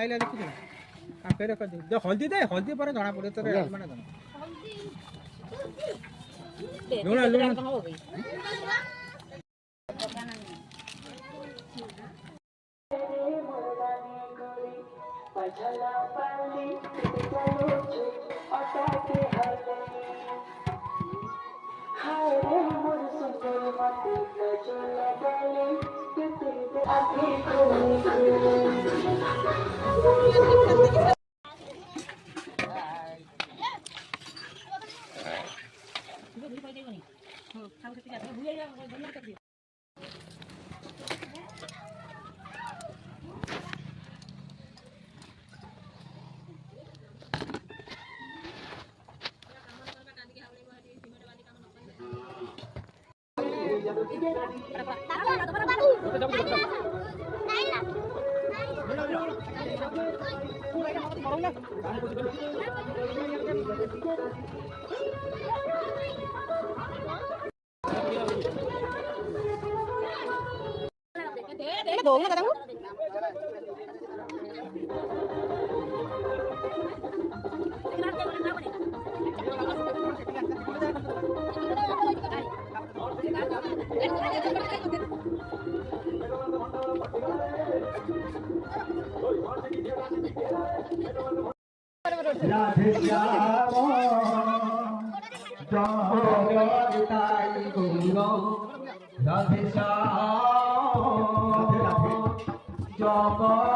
आइला देखि आ फेर कर दे जो हल्दी दे हल्दी पर जना पड़े तो माने जना लूण लूण हो गई पछला पाली चलो अटाके हले हाय रे मोर सुंदर मते चला गले किते आके कोई Đồ người ta đâu? Radhe Shyam जगताई गौर राधे श्याम जगत